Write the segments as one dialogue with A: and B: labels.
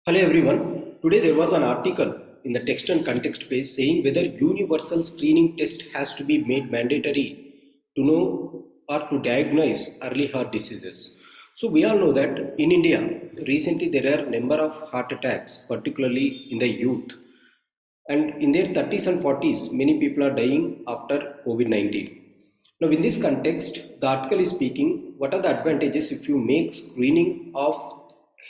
A: Hello everyone. Today there was an article in the text and context page saying whether universal screening test has to be made mandatory to know or to diagnose early heart diseases. So we all know that in India recently there are a number of heart attacks, particularly in the youth, and in their 30s and 40s many people are dying after COVID-19. Now in this context the article is speaking what are the advantages if you make screening of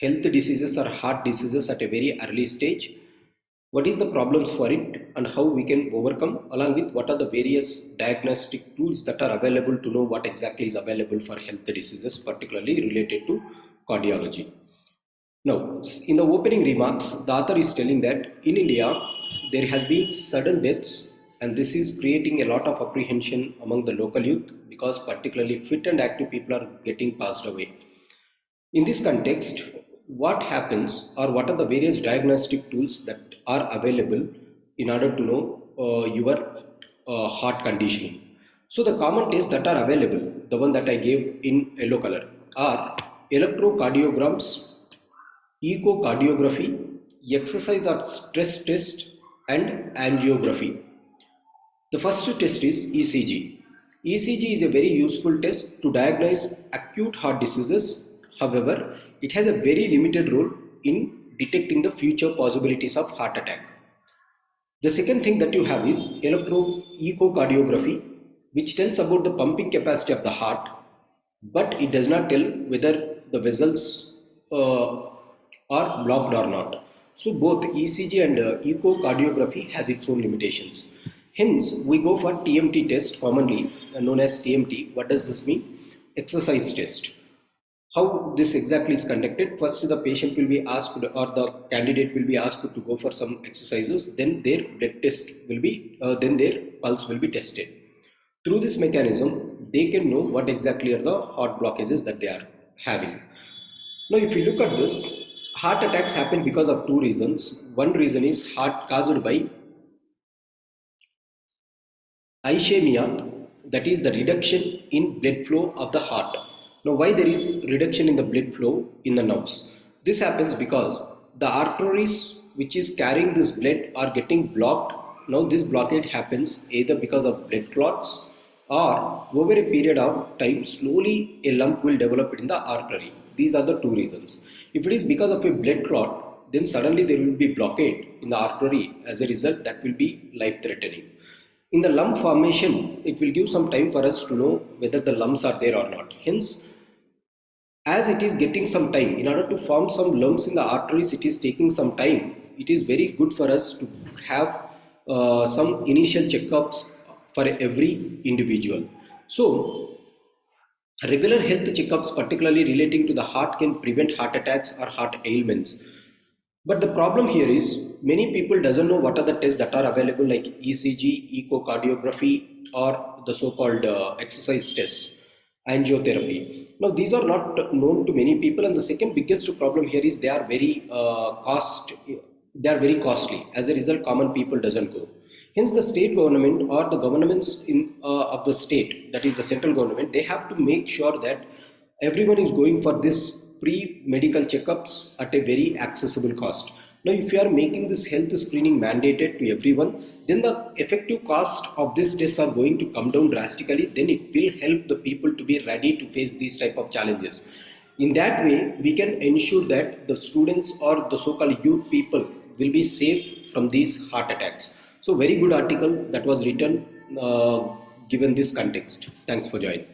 A: health diseases or heart diseases at a very early stage, what is the problems for it and how we can overcome, along with what are the various diagnostic tools that are available to know what exactly is available for health diseases particularly related to cardiology. Now, in the opening remarks, the author is telling that in India, there has been sudden deaths, and this is creating a lot of apprehension among the local youth because particularly fit and active people are getting passed away. In this context, what happens or what are the various diagnostic tools that are available in order to know your heart conditioning? So the common tests that are available, the one that I gave in yellow color, are electrocardiograms, echocardiography, exercise or stress test, and angiography. The first test is ECG. ECG is a very useful test to diagnose acute heart diseases. However, it has a very limited role in detecting the future possibilities of heart attack. The second thing that you have is echocardiography, which tells about the pumping capacity of the heart, but it does not tell whether the vessels are blocked or not. So both ECG and echocardiography has its own limitations. Hence, we go for TMT test, commonly known as TMT. What does this mean? Exercise test. How this exactly is conducted? First, the patient will be asked or the candidate will be asked to go for some exercises. Then their blood test will be, then their pulse will be tested. Through this mechanism, they can know what exactly are the heart blockages that they are having. Now, if you look at this, heart attacks happen because of two reasons. One reason is heart caused by ischemia, that is the reduction in blood flow of the heart. Now, why there is reduction in the blood flow in the nerves? This happens because the arteries which is carrying this blood are getting blocked. Now, this blockade happens either because of blood clots or over a period of time slowly a lump will develop in the artery. These are the two reasons. If it is because of a blood clot, then suddenly there will be blockade in the artery. As a result, that will be life threatening. In the lump formation, it will give some time for us to know whether the lumps are there or not. Hence, as it is getting some time, in order to form some lumps in the arteries, it is taking some time. It is very good for us to have some initial checkups for every individual. So, regular health checkups, particularly relating to the heart, can prevent heart attacks or heart ailments. But the problem here is many people doesn't know what are the tests that are available like ECG, echocardiography, or the so-called exercise tests, angiotherapy. Now these are not known to many people, and the second biggest problem here is they are very costly. As a result, common people doesn't go. Hence, the state government or the governments of the state, that is the central government, they have to make sure that everyone is going for this pre-medical checkups at a very accessible cost. Now, if you are making this health screening mandated to everyone, then the effective cost of these tests are going to come down drastically. Then it will help the people to be ready to face these type of challenges. In that way, we can ensure that the students or the so-called youth people will be safe from these heart attacks. So, very good article that was written given this context. Thanks for joining.